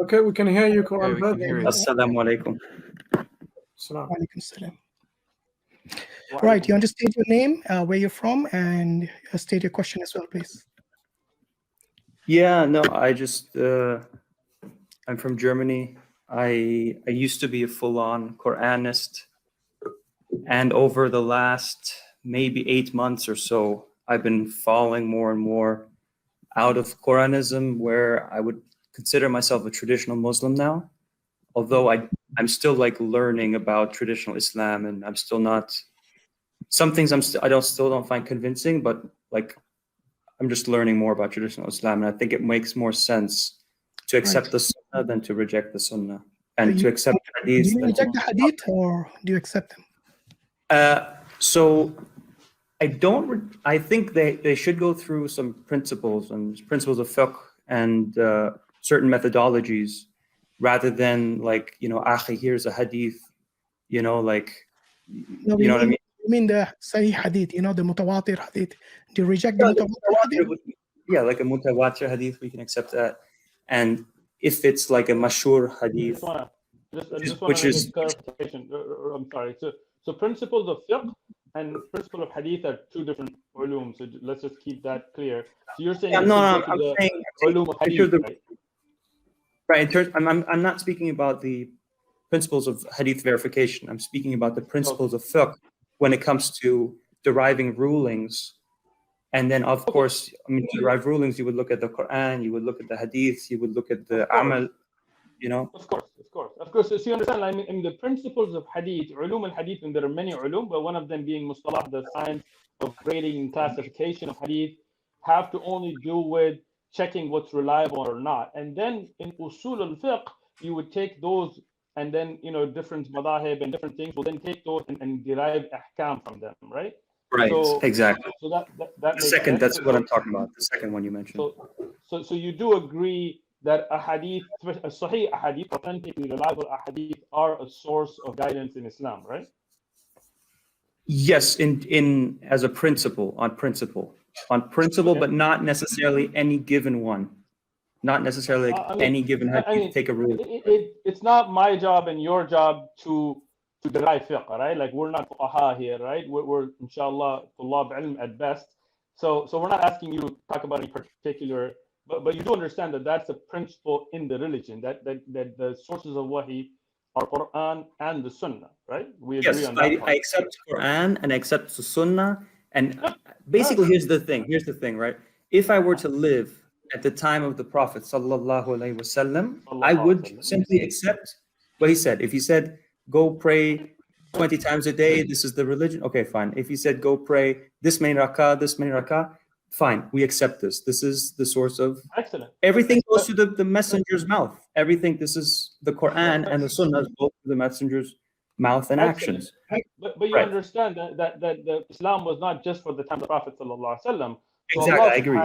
Okay, we can hear you, Quran. we can hear you. Assalamu alaikum. Salam. Walaikum salam. Right, you want to state your name, where you're from, and state your question as well, please. Yeah, no, I just I'm from Germany. I used to be a full-on Quranist, and over the last maybe 8 months or so, I've been falling more and more out of Quranism, where I would consider myself a traditional Muslim now, although I'm still like learning about traditional Islam, and I'm still not. Some things I still don't find convincing, but like I'm just learning more about traditional Islam, and I think it makes more sense to accept the Sunnah than to reject the Sunnah, and to accept Hadith. Do you reject the Hadith, or do you accept them? So I don't. I think they should go through some principles of fiqh and certain methodologies, rather than like, you know, akhi, here's a hadith, you know, like, No, you know what I mean? You mean the Sahih Hadith, you know, the Mutawatir Hadith. Do you reject the Mutawatir Hadith? Yeah, like a mutawatir hadith, we can accept that. And if it's like a mashhur hadith, which is clarification. I'm sorry. So principles of fiqh and principle of hadith are two different ulum. So let's just keep that clear. So you're saying I'm saying ulum of hadith, right? Right. I'm not speaking about the principles of hadith verification. I'm speaking about the principles of fiqh when it comes to deriving rulings. And then, of course, I mean, to derive rulings, you would look at the Quran, you would look at the hadith, you would look at the amal, you know? Of course. So you understand, I mean, in the principles of hadith, ulum al-hadith, and there are many ulum, but one of them being mustalah, the science of grading and classification of hadith, have to only do with checking what's reliable or not. And then in usul al-fiqh, you would take those, and then, you know, different madahib and different things will then take those and derive ahkam from them, right? Right, so, exactly. So that the second, that's what I'm talking about, the second one you mentioned. So you do agree that a hadith, a sahih hadith, authentically reliable hadith, are a source of guidance in Islam, right? Yes, in as a principle, on principle, okay. But not necessarily any given one. Not necessarily any given hadith, take a rule. It's not my job and your job to derive fiqh, right? Like, we're not fuqaha here, right? We're inshallah tullab ilm at best. So we're not asking you to talk about any particular, but you do understand that that's a principle in the religion, that the sources of wahi are Quran and the Sunnah, right? We agree on that. Yes, I accept Quran and I accept the Sunnah. And basically, here's the thing, right? If I were to live at the time of the Prophet sallallahu alaihi wasallam, I would simply accept what he said. If he said, go pray 20 times a day, this is the religion, okay, fine. If he said, go pray this many rakah, fine, we accept this. This is the source of everything goes to the messenger's mouth. Everything, this is the Quran and the Sunnah, both the messenger's mouth and actions. But you understand that the Islam was not just for the time of the Prophet sallallahu alaihi wasallam. Exactly, I agree.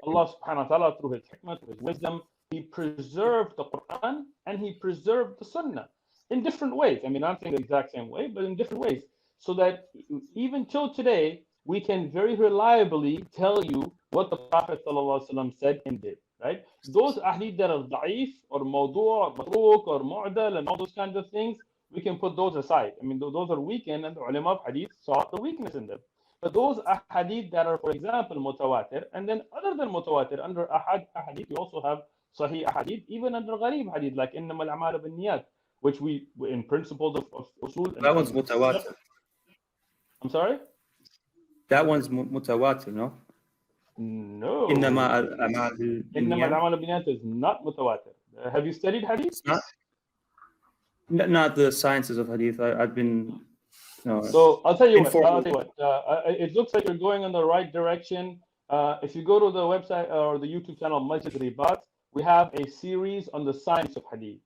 Allah subhanahu wa ta'ala, through his hikmah, through his wisdom, he preserved the Quran and he preserved the Sunnah in different ways. I mean, I'm not saying the exact same way, but in different ways. So that even till today, we can very reliably tell you what the Prophet ﷺ said and did, right? Those ahadith that are da'if or mawdu' or matruk or mu'dal and all those kinds of things, we can put those aside. I mean, those are weakened, and the ulama of hadith saw the weakness in them. But those ahadith that are, for example, mutawatir, and then other than mutawatir, under ahadith, we also have sahih ahadith, even under gharib hadith, like innama al-a'mal bin-niyat, which we, in principles of usul. That one's mutawatir. I'm sorry? That one's mutawatir, no? No. Innama al-a'mal bin-niyat is not mutawatir. Have you studied hadith? It's not the sciences of hadith. I've been. No, so I'll tell you what. It looks like you're going in the right direction. If you go to the website or the YouTube channel Masjid Rabat, we have a series on the science of hadith.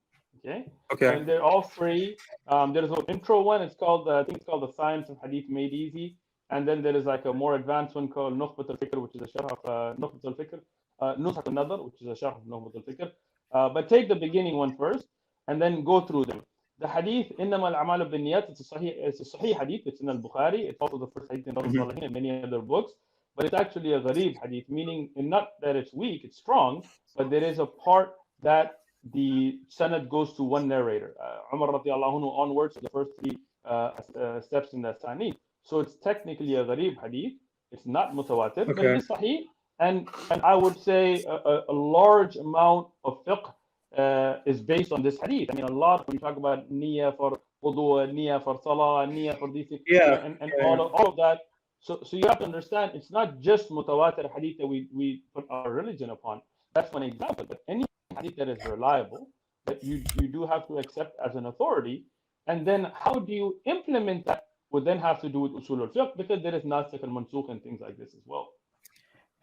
Okay. And they're all free. There's an intro one. It's called I think it's called the Science of Hadith Made Easy. And then there is like a more advanced one called Nukhbat al-Fikr, which is a sharh of Nukhbat al-Fikr. Nuzhat al-Nadar, which is a sharh of Nukhbat al-Fikr. But take the beginning one first, and then go through them. The hadith, إنما الأعمال بالنيات, it's a sahih hadith. It's in al-Bukhari. It's also the first hadith in Ramadan and many other books. But it's actually a gharib hadith, meaning not that it's weak, it's strong, but there is a part that the sanad goes to one narrator. Umar radiallahu anhu onwards, the first three steps in the sanid. So it's technically a gharib hadith. It's not mutawatir, but it is sahih. And I would say a large amount of fiqh is based on this hadith. I mean, a lot when you talk about niyyah for wudu, niyyah for salah, niyyah for these things, and all of that. So you have to understand, it's not just mutawatir hadith that we put our religion upon. That's one example. But any hadith that is reliable, that you do have to accept as an authority, and then how do you implement that would then have to do with usul al-fiqh, because there is nasikh and mansukh and things like this as well.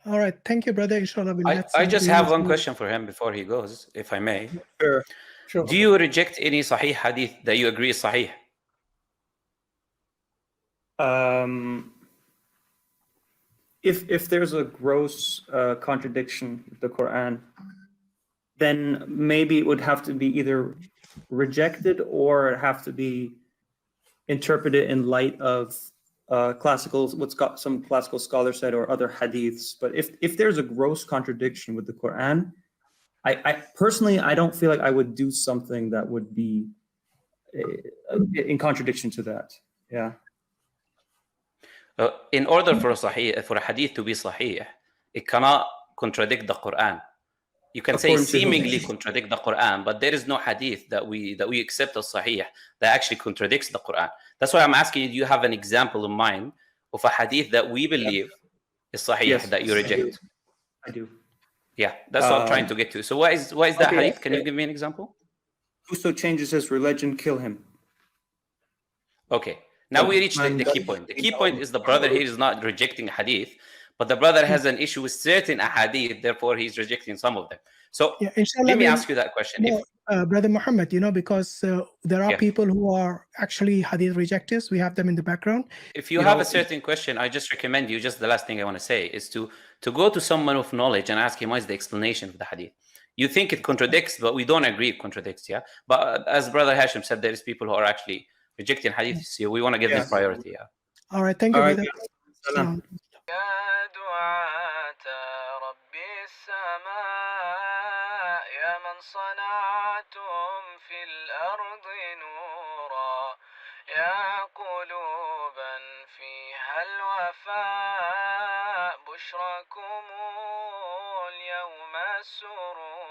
All right, thank you, brother. Inshallah, I just have one question for him before he goes, if I may. Sure. Do you reject any sahih hadith that you agree is sahih? If there's a gross contradiction with the Quran, then maybe it would have to be either rejected or have to be interpreted in light of what's got some classical scholars said, or other hadiths. But if there's a gross contradiction with the Quran, I personally, I don't feel like I would do something that would be in contradiction to that. Yeah. In order for a hadith to be sahih, it cannot contradict the Quran. You can say seemingly contradict the Quran, but there is no hadith that we accept as sahih that actually contradicts the Quran. That's why I'm asking you, do you have an example in mind of a hadith that we believe is sahih that you reject? I do. Yeah, that's what I'm trying to get to. So what is that hadith? Can you give me an example? Whoso changes his religion, kill him. Okay. Now we reach the key point. The key point is the brother here is not rejecting a hadith, but the brother has an issue with certain ahadith, therefore he's rejecting some of them. So let me ask you that question. Brother Muhammad, because there are people who are actually hadith rejectors. We have them in the background. If you have a certain question, I just recommend you, just the last thing I want to say is to go to someone of knowledge and ask him what is the explanation of the hadith. You think it contradicts, but we don't agree it contradicts, yeah? But as Brother Hashim said, there is people who are actually rejecting hadith, so we want to give them priority. Yeah. All right, thank you, brother. بشركم اليوم السرور